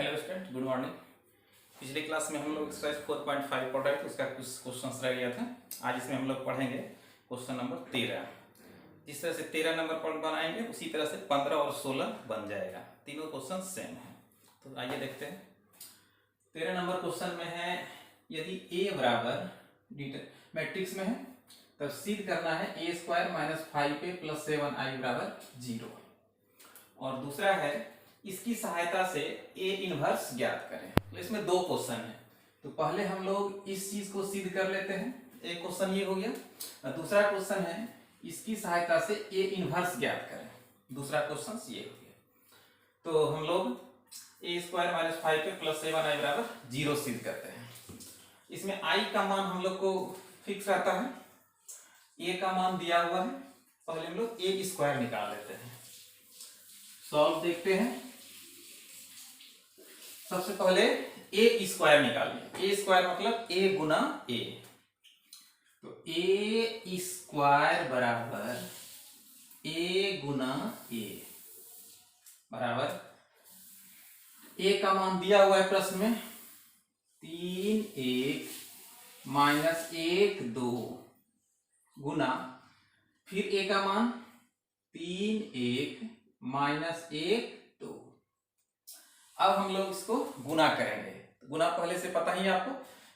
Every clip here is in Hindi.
Hello student, good morning. पिछले क्लास में हम लोग एक्सरसाइज 4.5 पढ़ रहे थे, उसका कुछ क्वेश्चंस रह गया था। आज इसमें हम लोग पढ़ेंगे क्वेश्चन नंबर 13। जिस तरह से 13 नंबर पर बनाएंगे उसी तरह से 15 और 16 बन जाएगा। तीनों क्वेश्चन सेम है। तो आइए देखते हैं। 13 नंबर क्वेश्चन में है, यदि a बराबर मैट्रिक्स में है तब सिद्ध करना है a square minus 5a plus 7i बराबर 0। और दूसरा है, इसकी सहायता से a इनवर्स ज्ञात करें। तो इसमें दो क्वेश्चन है, तो पहले हम लोग इस चीज को सिद्ध कर लेते हैं। एक क्वेश्चन ये हो गया और दूसरा क्वेश्चन है, इसकी सहायता से a इनवर्स ज्ञात करें। दूसरा क्वेश्चन ये हो गया। तो हम लोग a square minus 5a plus 7i बराबर 0 सिद्ध करते हैं। इसमें i का मान हम लोग को फिक्स रहता है, a का मान दिया हुआ है। पहले हम लोग a स्क्वायर निकाल लेते हैं। सॉल्व देखते हैं। सबसे पहले a स्क्वायर निकालिए। a स्क्वायर मतलब a गुना a। तो a स्क्वायर बराबर a गुना a बराबर a का मान दिया हुआ है प्रश्न में 3 माइनस 1 2 गुना फिर a का मान 3 माइनस 1 2। अब हम लोग इसको गुना करेंगे। गुना पहले से पता ही आपको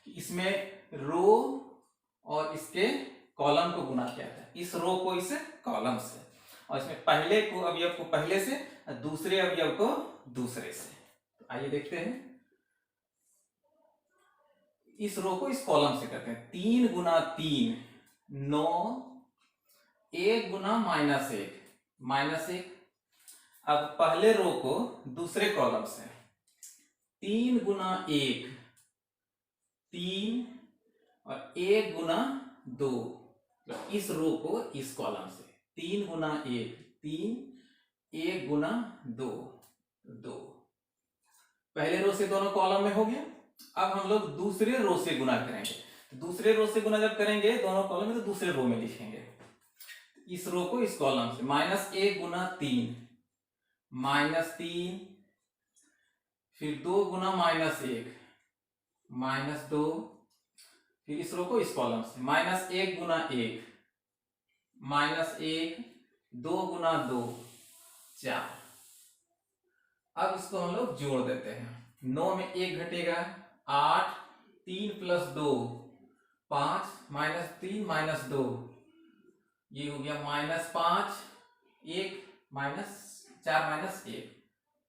कि इसमें रो और इसके कॉलम को गुना किया था, इस रो को इस कॉलम से, और इसमें पहले को अवयव को पहले से और दूसरे अवयव को दूसरे से। तो आइए देखते हैं। इस रो को इस कॉलम से करते हैं। 3 गुना 3 9, 1 गुना माइनस 1। अब पहले रो को दूसरे कॉलम से 3 गुना 1 3 और 1 गुना 2। इस रो को इस कॉलम से 3 गुना 1 3 1 गुना 2 2। पहले रो से दोनों कॉलम में हो गया। अब हम लोग दूसरे रो से गुना करेंगे। तो दूसरे रो से गुना जब करेंगे दोनों कॉलम में, तो दूसरे रो में लिखेंगे। इस रो को इस कॉलम से माइनस 1 गुना 3 -3, फिर 2 गुना -1 -2, फिर इस रो को इस कॉलम से -1 गुना 1 -1, 2 गुना 2 4। अब इसको हम लोग जोड़ देते हैं। 9 में 1 घटेगा 8, 3 प्लस 2 5, -3 -2 ये हो गया -5, 1 -4 -1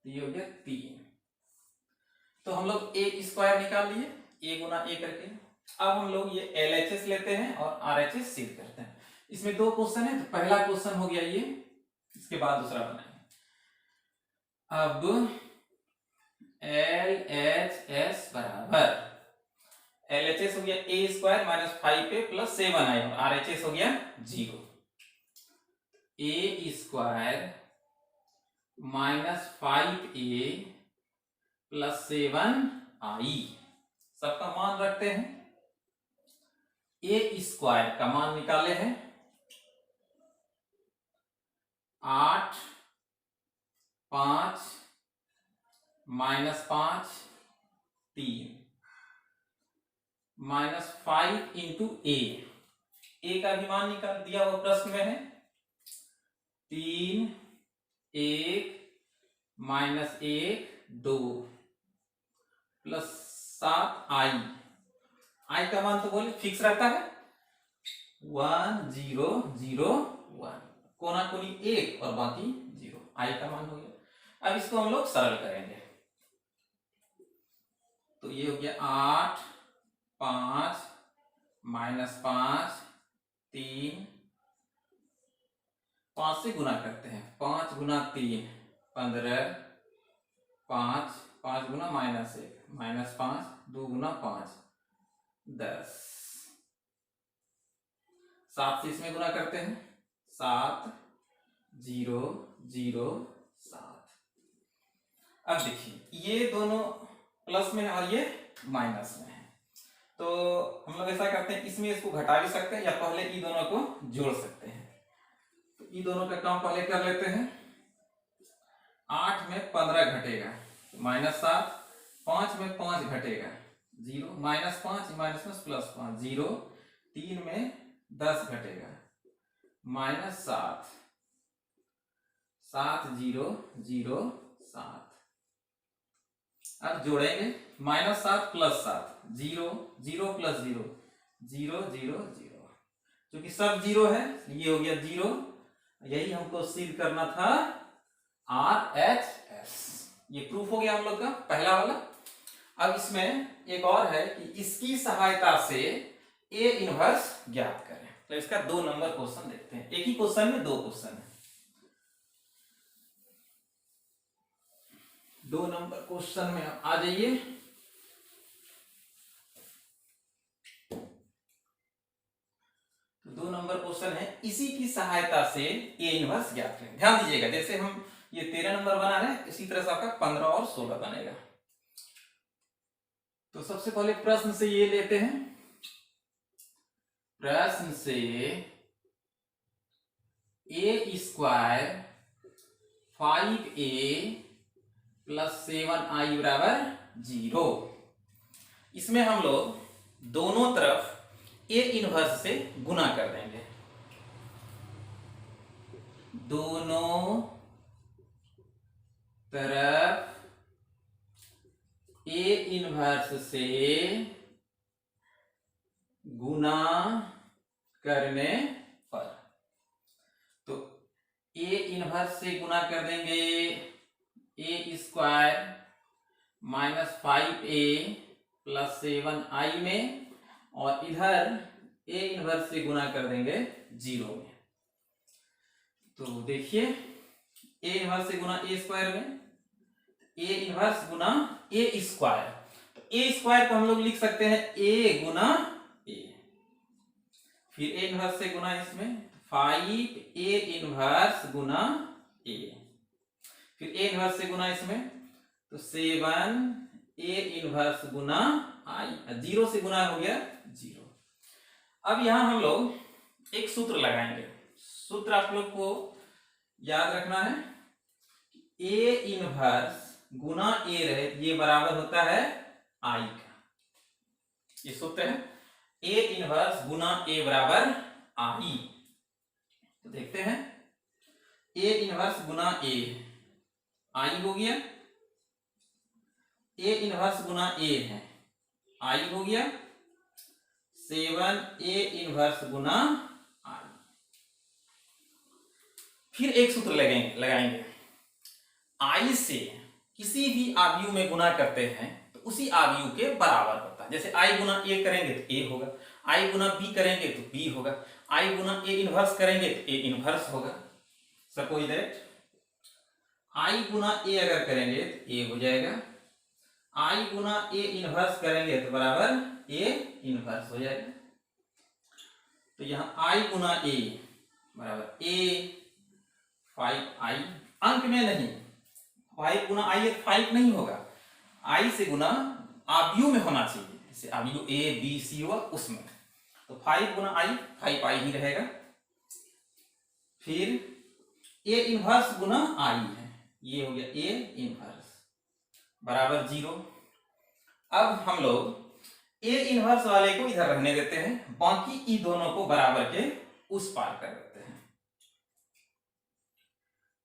तो ये हो गया 3। तो हम लोग a स्क्वायर निकाल लिए a गुना a करके। अब हम लोग ये LHS लेते हैं और RHS सिद्ध करते हैं। इसमें दो क्वेश्चन है, तो पहला क्वेश्चन हो गया ये, इसके बाद दूसरा बनाएंगे। अब LHS बराबर LHS हो गया a square minus 5a plus 7i और RHS हो गया 0। a square minus 5a plus 7i सबका मान रखते हैं। a स्क्वायर का मान निकाले हैं 8 5 -5 3 -5 इंटू a का भी मान निकाल दिया हुआ प्रश्न में है 3 1 -1 2 प्लस 7i का मान तो बोले फिक्स रहता है 1 0 0 1, कोना कोनी 1 और बाकी 0। i का मान हो गया। अब इसको हम लोग सरल करेंगे। तो ये हो गया 8 5 -5 3, 5 से गुना करते हैं। 5 गुना 3 15, 5 5 गुना -1 -5, 2 गुना 5 10, 7 से इसमें गुना करते हैं 7 0 0 7। अब देखिए ये दोनों प्लस में है और ये माइनस में है, तो हम लोग ऐसा करते हैं, इसमें इसको घटा भी सकते हैं या पहले ई दोनों को जोड़ सकते हैं। तो ई दोनों का काम पहले कर लेते हैं। 8 में 15 घटेगा -7 5 में 5 घटेगा 0, -5 -5 +5 0, 3 में 10 घटेगा -7, 7 0 0 7। अब जोड़ेंगे -7 + 7 0 0 + 0 0 0 0, क्योंकि सब 0 है ये हो गया 0। यही हमको सिद्ध करना था RHS। ये प्रूफ हो गया हम लोग का पहला वाला। अब इसमें एक और है कि इसकी सहायता से A इनवर्स ज्ञात करें। तो इसका 2 नंबर क्वेश्चन देखते हैं। एक ही क्वेश्चन में 2 क्वेश्चन है। 2 नंबर क्वेश्चन में आ जाइए। तो 2 नंबर क्वेश्चन है, इसी की सहायता से A इनवर्स ज्ञात करें। ध्यान दीजिएगा, जैसे हम ये 13 नंबर बना रहे हैं, इसी तरह से आपका 15 और 16 बनेगा। तो सबसे पहले प्रश्न से ये लेते हैं। प्रश्न से A² 5A + 7I = 0। इसमें हम लोग दोनों तरफ A इनवर्स से गुना कर देंगे। दोनों तरफ A इनवर्स से गुना करने पर, तो A इनवर्स से गुना कर देंगे A² -5A + 7I में, और इधर A इनवर्स से गुना कर देंगे 0 में। तो देखिए A इनवर्स से गुना A² में, A इनवर्स गुना A²। तो A² को हम लोग लिख सकते हैं A गुना A, फिर A इनवर्स से गुना इसमें 5A इनवर्स गुना A, फिर A इनवर्स से गुना इसमें तो 7A इनवर्स गुना I, 0 से गुना हो गया 0। अब यहां हम लोग एक सूत्र लगाएंगे। सूत्र आप लोग को याद रखना है, A इनवर्स गुना A रहे, ये बराबर होता है I का। ये सूत्र है A इनवर्स गुना A बराबर I। तो देखते हैं, A inverse Guna A I हो गया, A इनवर्स गुना A है I हो गया, 7A इनवर्स गुना I। फिर एक सूत्र लगाएंगे, I से किसी भी आव्यूह में गुना करते हैं तो उसी आव्यूह के बराबर होता है। जैसे I गुना A करेंगे तो A होगा, I गुना B करेंगे तो B होगा, I गुना A इनवर्स करेंगे तो A इनवर्स होगा। Suppose that I Guna A अगर करेंगे तो A हो जाएगा, I गुना A इनवर्स करेंगे तो बराबर A इनवर्स हो जाएगा। तो यहाँ I गुना A बराबर A 5I, अंक में नहीं, 5 गुना I 5 नहीं होगा, I से गुना आव्यूह में होना चाहिए। जैसे आव्यूह A B C हुआ उसमें, तो 5 गुना I 5I ही रहेगा। फिर A इनवर्स गुना I है, ये हो गया A इनवर्स बराबर 0। अब हम लोग A इनवर्स वाले को इधर रहने देते हैं, बाकी ई दोनों को बराबर के उस पार कर देते हैं।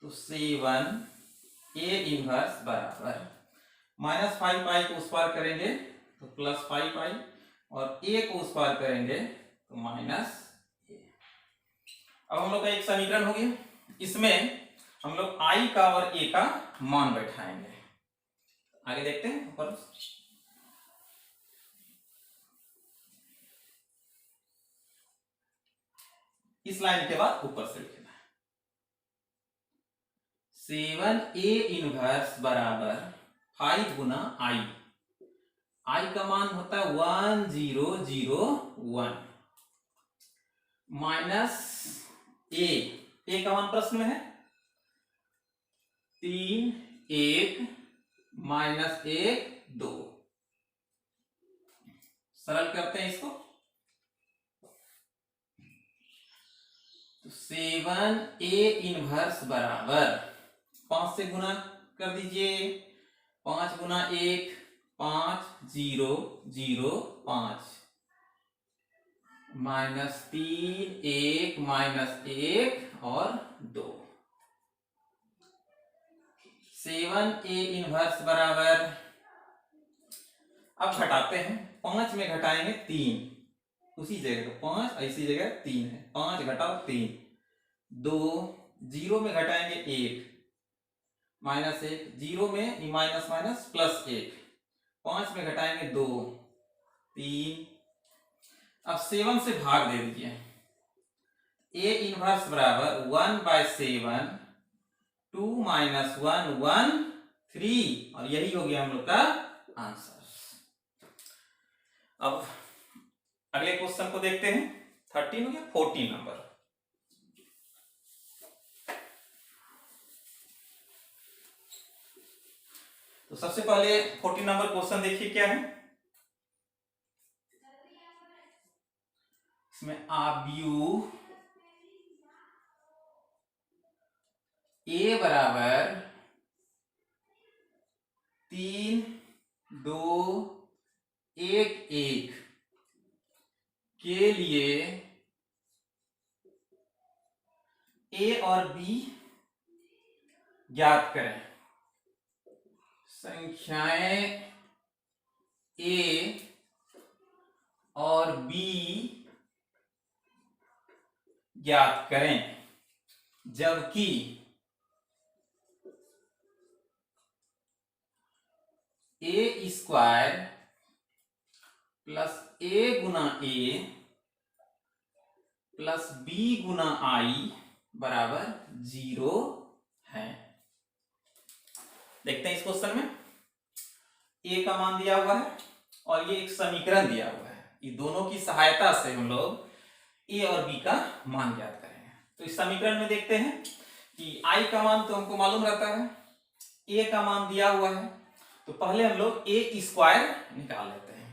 तो 7A इनवर्स बराबर -5I को उस पार करेंगे तो +5I, और A को उस पार करेंगे तो -A। अब हम लोग का एक समीकरण हो गया। इसमें हम लोग I का और A का मान बैठाएंगे। आगे देखते हैं ऊपर। इस लाइन के बाद ऊपर से लिखना है, 7A इनवर्स बराबर 5 गुना I का मान होता है 1001 माइनस A का मान प्रश्न में है 3 1 माइनस 1 2। सरल करते हैं इसको, तो 7A इनवर्स बराबर 5 से गुना कर दीजिए, 5 गुना 1 5 0 0 5 -3 1 -1 और 2। 7a इनवर्स बराबर, अब घटाते हैं, 5 में घटाएंगे 3, उसी जगह तो 5 ऐसी जगह 3 है, 5 घटाओ 3, 2 0 में घटाएंगे 1 -1, 0 में माइनस माइनस प्लस 1, 5 में घटाएंगे 2 3। अब 7 से भाग दे दीजिए, a इनवर्स बराबर 1/7, 2 - 1 1 3, और यही हो गया हम लोग का आंसर। अब अगले क्वेश्चन को देखते हैं, 13 हो गया, 14 नंबर। तो सबसे पहले 14 नंबर क्वेश्चन देखिए क्या है। इसमें आव्यूह a बराबर 3 2 1 1 के लिए a और b ज्ञात करें। संख्याएं a और b ज्ञात करें, जबकि a square plus a Guna a plus b Guna i बराबर 0 है। देखते हैं इस क्वेश्चन में, a का मान दिया हुआ है और ये एक समीकरण दिया हुआ है, ये दोनों की सहायता से हम लोग a और b का मान ज्ञात करेंगे। तो इस समीकरण में देखते हैं कि i का मान तो हमको मालूम रहता है, a का मान दिया हुआ है, तो पहले हम लोग a स्क्वायर निकाल लेते हैं।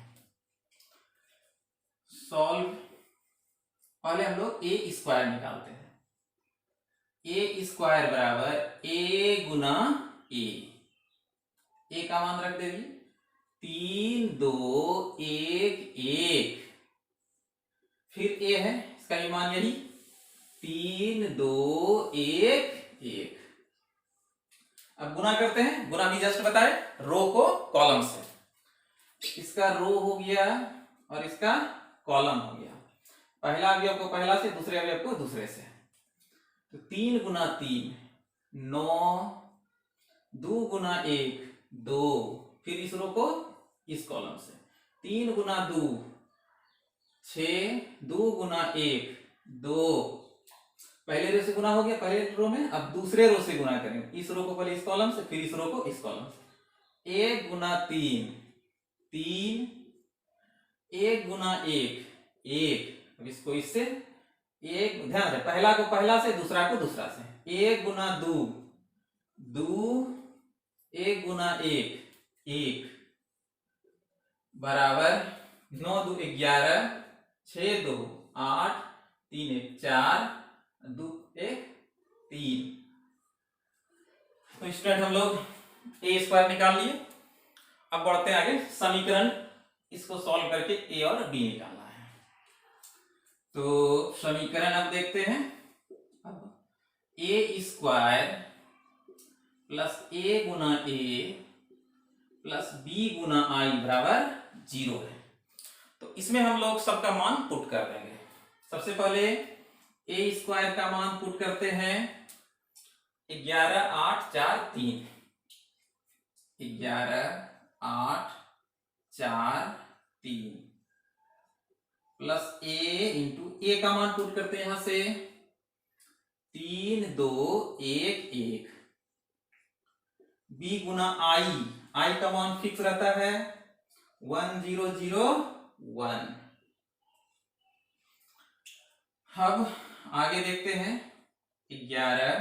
सॉल्व, पहले हम लोग a स्क्वायर निकालते हैं। a स्क्वायर बराबर a गुना a का मान रख दे 3 2 1 1, फिर a है, इसका ये मान यही 3 2 1 1। अब गुना करते हैं, गुना भी जस्ट बताए, रो को कॉलम से, इसका रो हो गया और इसका कॉलम हो गया, पहला अवयव को पहला से, दूसरे अवयव को दूसरे से। तो 3 गुना 3 9, 2 गुना 1 2, फिर इस रो को इस कॉलम से, 3 गुना 2 6, 2 गुना 1 2, पहले रो से गुना हो गया पहले रो में, अब दूसरे रो से गुना करेंगे, इस रो को पहले इस कॉलम से, फिर इस रो को इस कॉलम से। 1 गुना 3 3, 1 गुना 1 1, अब इसको इससे, एक ध्यान रहे, पहला को पहला से, दूसरा को दूसरा से। 1 गुना 2 2, 1 गुना 1 1 बराबर 9 2 11, 6 2 8, 3 1 4, 2 1 3। तो स्टूडेंट हम लोग a स्क्वायर निकाल लिए। अब बढ़ते हैं आगे, समीकरण इसको सॉल्व करके a और b निकालना है। तो समीकरण अब देखते हैं, a square plus a Guna a plus b Guna i बराबर 0 है। तो इसमें हम लोग सबका मान पुट कर देंगे। सबसे पहले a स्क्वायर का मान पुट करते हैं, 11 8 4 3, 11 8 4 3 प्लस a इंटू a का मान पुट करते हैं यहां से, 3 2 1 1, b गुना i का मान फिक्स रहता है 1 0 0 1। अब आगे देखते हैं, 11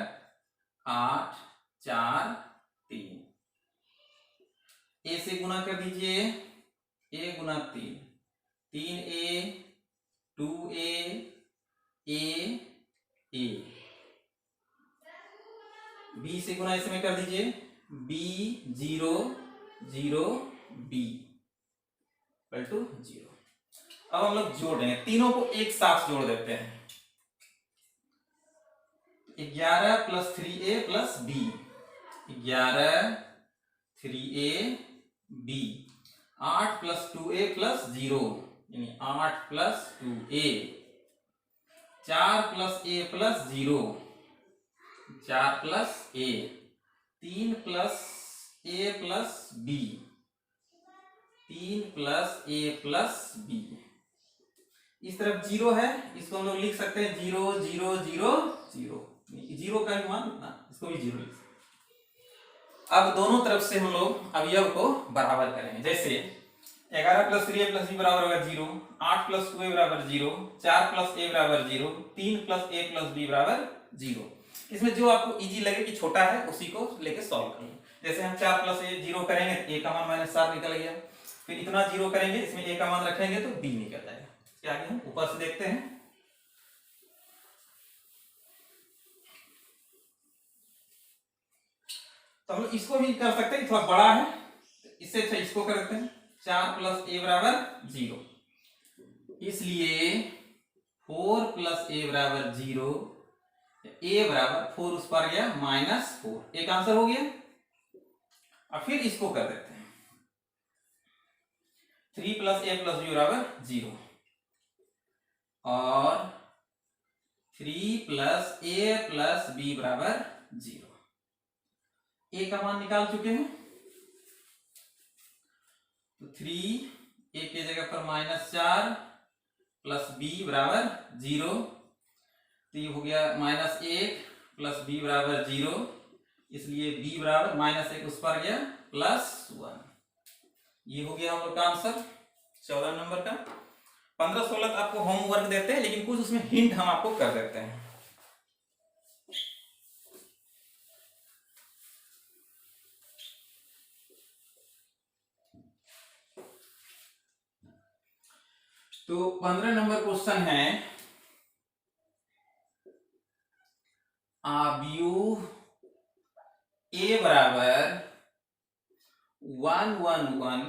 8 4 3, a से गुना कर दीजिए, a Guna 3 3a 2a a, b से गुना इसमें कर दीजिए, b 0 0 बी इक्वल टू 0। अब हम लोग जोड़ देंगे, तीनों को एक साथ जोड़ देते हैं। 11 plus 3a plus b, 11 3a b, 8 plus 2a plus 0 यानी 8 plus 2a, 4 plus a plus 0, 4 plus a, 3 plus a plus b, 3 plus a plus b। इस तरफ 0 है, इसको हम लोग लिख सकते हैं 0 0 0 0, 0 का भी मान इतना, इसको भी 0 लिख सकते हैं। अब दोनों तरफ से हम लोग अवयव को बराबर करेंगे। जैसे 11 प्लस 3a प्लस b बराबर होगा 0, 8 प्लस 2a बराबर 0, 4 प्लस a बराबर 0, 3 प्लस a प्लस b बराबर 0। इसमें जो आपको इजी लगे कि छोटा है उसी को लेके सॉल्व कर लो। जैसे हम 4 प्लस a 0 करेंगे, a का मान -4 निकल गया। फिर इतना 0 करेंगे, इसमें a का मान रखेंगे तो b निकल जाएगा। क्या आगे हम ऊपर से देखते हैं। तो हम लोग इसको भी कर सकते हैं, थोड़ा बड़ा है, इससे अच्छा इसको कर देते हैं। 4 प्लस a बराबर 0, इसलिए 4 प्लस a बराबर 0, a बराबर 4 उस पर गया -4, एक आंसर हो गया। अब फिर इसको कर देते हैं, 3 प्लस a प्लस b बराबर 0 और 3 प्लस a प्लस b बराबर 0। a का मान निकाल चुके हैं, तो 3 a के जगह पर -4 प्लस b बराबर 0, तो ये हो गया -1 प्लस b बराबर 0, इसलिए b बराबर -1 उस पर गया +1। ये हो गया हम लोग का आंसर 14 नंबर का। 15-16 आपको होमवर्क देते हैं, लेकिन कुछ उसमें हिंट हम आपको कर देते हैं। तो 15 नंबर क्वेश्चन है, अवयव a बराबर 1 1 1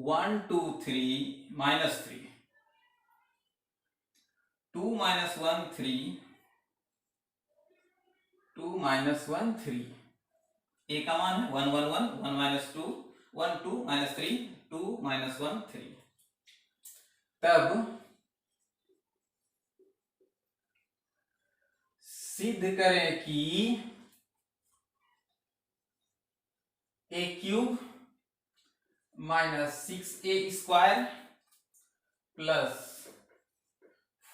1 2 3 -3, 2 -1 3, 2 -1 3। a का मान है 1 1 1 1 -2 1 2 -3 2 -1 3। तब सिद्ध करें कि a³ -6a² plus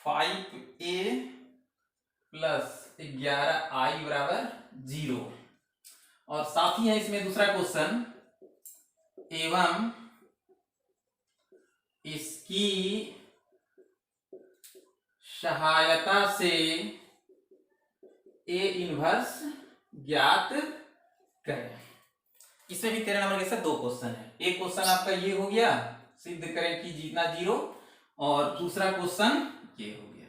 5a plus 11i बराबर 0। और साथ ही है इसमें दूसरा क्वेश्चन, एवं इसकी सहायता से a इनवर्स ज्ञात करें। इसमें भी 13 नंबर के साथ 2 क्वेश्चन है। एक क्वेश्चन आपका ये हो गया, सिद्ध करें कि जीतना 0, और दूसरा क्वेश्चन ये हो गया।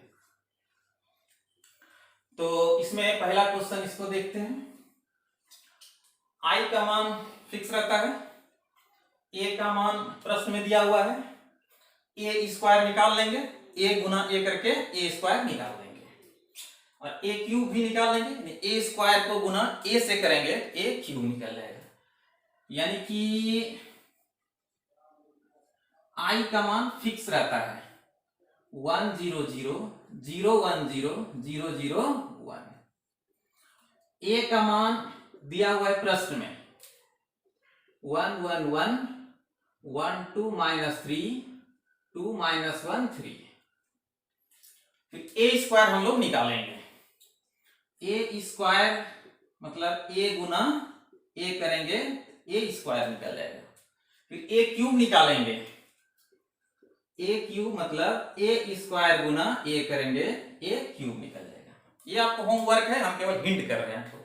तो इसमें पहला क्वेश्चन इसको देखते हैं। i का मान फिक्स रहता है, a का मान प्रश्न में दिया हुआ है, a² निकाल लेंगे, a गुना a करके a² निकाल लेंगे, और a³ भी निकाल लेंगे, a² को गुना a से करेंगे a³ निकल जाएगा। यानी कि i का मान फिक्स रहता है 1 0 0 0 1 0 0 0 1। a का मान दिया हुआ है प्रश्न में 1 1 1 1 2 -3 2 -1 3। फिर a² हम लोग निकालेंगे, a² मतलब a गुना a करेंगे a² निकल जाएगा। फिर a³ निकालेंगे, a³ मतलब a² गुना a करेंगे a³ निकल जाएगा। ये आपको होमवर्क है, हम केवल हिंट कर रहे हैं।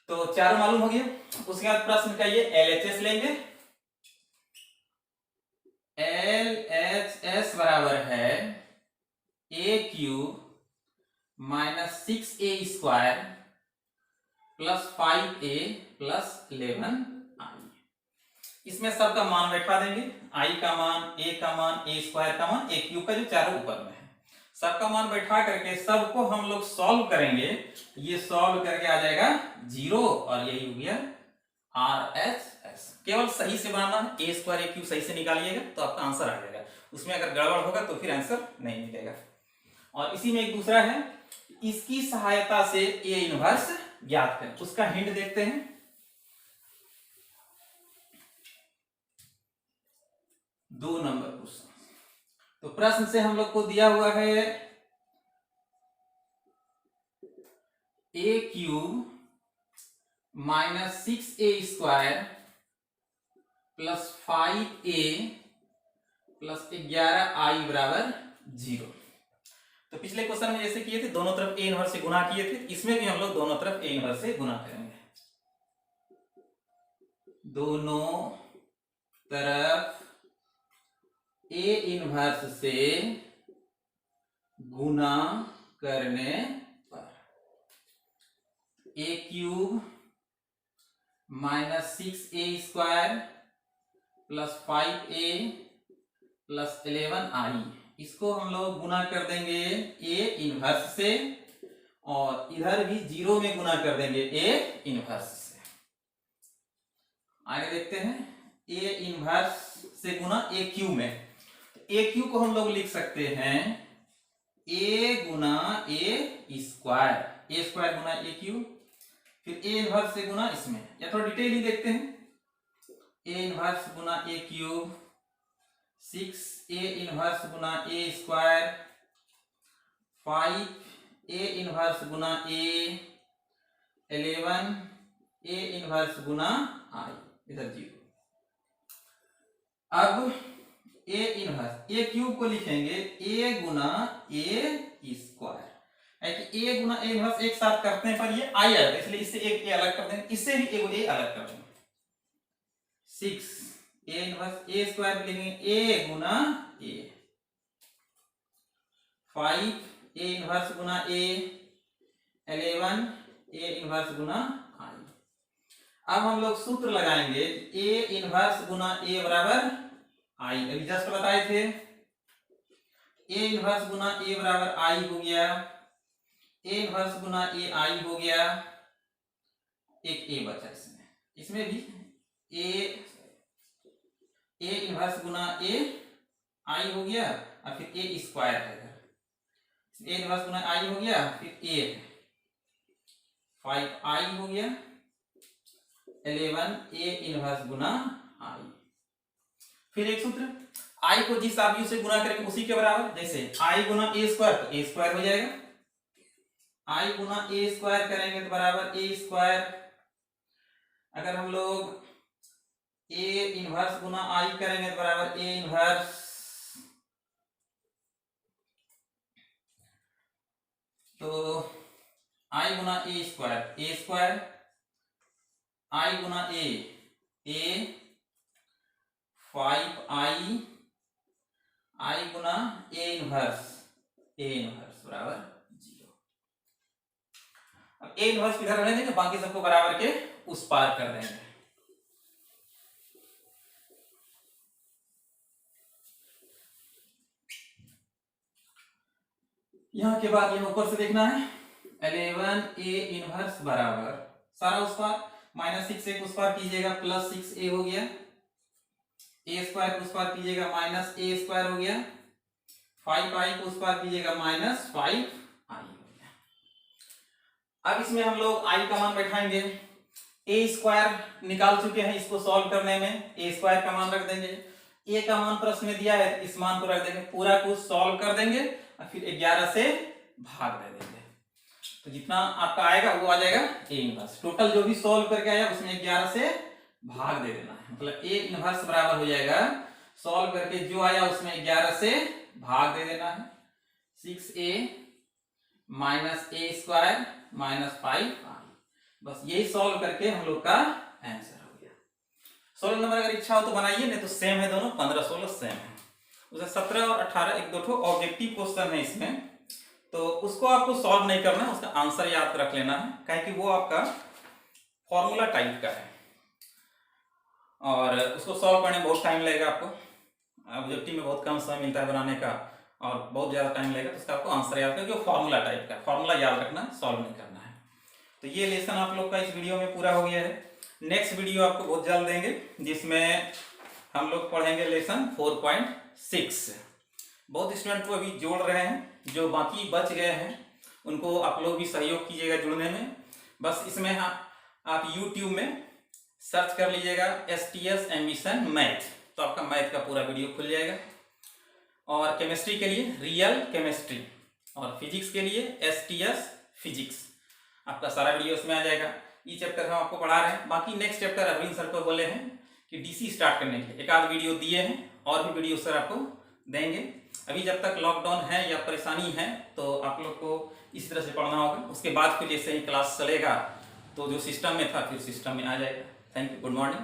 तो चारों मालूम हो गया। उसके बाद प्रश्न का ये LHS लेंगे, LHS बराबर है a³ -6a² plus 5a plus 11i। इसमें सब का मान बैठा देंगे, आई का मान, ए का मान, ए स्क्वायर का मान, ए क्यूब का जो चारों ऊपर में है, सबका मान बैठा करके सबको हम लोग सॉल्व करेंगे। ये सॉल्व करके आ जाएगा 0 और यही हो गया RHS। केवल सही से बनाना है, ए स्क्वायर ए क्यूब सही से निकालिएगा तो आपका आंसर आ जाएगा। उसमें अगर गड़बड़ होगा तो फिर आंसर नहीं मिलेगा। और इसी में एक दूसरा है, इसकी सहायता से ए इनवर्स ज्ञात करें। उसका हिंट देखते हैं। दो नंबर क्वेश्चन। तो प्रश्न से हम लोग को दिया हुआ है A cube minus 6a square plus 5a plus 11i बराबर 0। तो पिछले क्वेश्चन में जैसे किए थे दोनों तरफ ए इनवर्स से गुना किए थे, इसमें भी हम लोग दोनों तरफ ए इनवर्स से गुना करेंगे। दोनों तरफ ए इनवर्स से गुना करने पर A cube minus 6a square plus 5a plus 11i, इसको हम लोग गुना कर देंगे ए इनवर्स से और इधर भी 0 में गुना कर देंगे ए इनवर्स से। आगे देखते हैं, ए इनवर्स से गुना ए क्यूब में। ए क्यूब को हम लोग लिख सकते हैं ए गुना ए स्क्वायर, ए स्क्वायर गुना ए क्यूब, फिर ए इनवर्स से गुना इसमें, या थोड़ा डिटेल ही देखते हैं। A inverse Guna A cube, 6a inverse Guna A square, 5a inverse Guna A, 11a inverse Guna i, इधर 0। अब ए इनवर्स ए क्यूब को लिखेंगे ए गुना ए square, A Guna A inverse एक साथ करते हैं पर ये आई आएगा, इसलिए इससे एक ए अलग कर देंगे, इससे भी एक ए अलग कर देंगे। 6 ए इनवर्स ए स्क्वायर लिखेंगे ए गुना ए, 5 A inverse Guna A, 11 A inverse गुना आई। अब हम लोग सूत्र लगाएंगे ए इनवर्स गुना ए बराबर आई, अभी जस्ट बताए थे। ए इनवर्स गुना ए बराबर आई हो गया, ए इनवर्स गुना ए आई हो गया, एक ए बचा इसमें, इसमें भी ए इनवर्स गुना ए आई हो गया और फिर ए स्क्वायर है, ए इनवर्स गुना आई हो गया, फिर ए 5i हो गया, 11 ए इनवर्स गुना आई। फिर एक सूत्र, i को जिस आयु से गुना करेंगे उसी के बराबर, जैसे i गुना ए स्क्वायर तो ए स्क्वायर हो जाएगा, i गुना ए स्क्वायर करेंगे तो बराबर ए स्क्वायर। अगर हम लोग ए इनवर्स गुना आई करेंगे तो बराबर ए इनवर्स, तो आई गुना ए square, I Guna A 5i, I Guna A inverse बराबर 0। अब ए इनवर्स इधर रहने देंगे, बाकी सबको बराबर के उस पार कर देंगे। यहां के बाद यह ऊपर से देखना है, 11 ए इनवर्स बराबर सारा उस पार, माइनस 6 एक उस पार कीजिएगा प्लस 6a हो गया, ए स्क्वायर को उस पार कीजिएगा माइनस ए स्क्वायर हो गया, 5i को उस पार कीजिएगा माइनस 5i हो गया। अब इसमें हम लोग i का मान बैठाएंगे, ए स्क्वायर निकाल चुके हैं, इसको सॉल्व करने में ए स्क्वायर का मान रख देंगे, ए का मान प्रश्न में दिया है इस मान को रख देंगे, पूरा को सॉल्व कर देंगे और फिर 11 से भाग दे देंगे, तो जितना आपका आएगा वो आ जाएगा ए इनवर्स। टोटल जो भी सॉल्व करके आया उसमें 11 से भाग दे देना है, मतलब ए इनवर्स बराबर हो जाएगा, सॉल्व करके जो आया उसमें 11 से भाग दे देना है, 6a माइनस ए स्क्वायर माइनस 5i, बस यही सॉल्व करके हम लोग का आंसर हो गया। 16 नंबर अगर इच्छा हो तो बनाइए, नहीं तो सेम है दोनों, 15 16 सेम है। उसे 17 और 18 एक दो ठो ऑब्जेक्टिव क्वेश्चन है इसमें, तो उसको आपको सॉल्व नहीं करना है, उसका आंसर याद रख लेना है, काहे कि वो आपका फॉर्मूला टाइप का है। और उसको सॉल्व करने में बहुत टाइम लगेगा आपको। ऑब्जेक्टिव में बहुत कम समय मिलता है बनाने का और बहुत ज़्यादा टाइम लगेगा, तो उसका आपको आंसर याद करके फॉर्मूला टाइप का फॉर्मूला याद रखना, सॉल्व नहीं करना है। तो ये लेसन आप लोग का इस वीडियो में पूरा हो गया है। नेक्स्ट वीडियो आपको बहुत जल्द देंगे जिसमें हम लोग पढ़ेंगे लेसन 4.6। बहुत स्टूडेंट को अभी जोड़ रहे हैं, जो बाकी बच गए हैं उनको आप लोग भी सहयोग कीजिएगा जुड़ने में। बस इसमें आप YouTube में सर्च कर लीजिएगा STS एम्बिशन मैथ, तो आपका मैथ का पूरा वीडियो खुल जाएगा। और केमिस्ट्री के लिए रियल केमिस्ट्री और फिजिक्स के लिए STS फिजिक्स, आपका सारा वीडियो उसमें आ जाएगा। ये चैप्टर हम आपको पढ़ा रहे हैं। बाकी नेक्स्ट चैप्टर अरविंद सर को बोले हैं कि DC स्टार्ट करने के लिए एक आध वीडियो दिए हैं, और भी वीडियो सर आपको देंगे। अभी जब तक लॉकडाउन है या परेशानी है तो आप लोग को इस तरह से पढ़ना होगा। उसके बाद फिर जैसे ही क्लास चलेगा तो जो सिस्टम में था फिर सिस्टम में आ जाएगा। Thank you, good morning.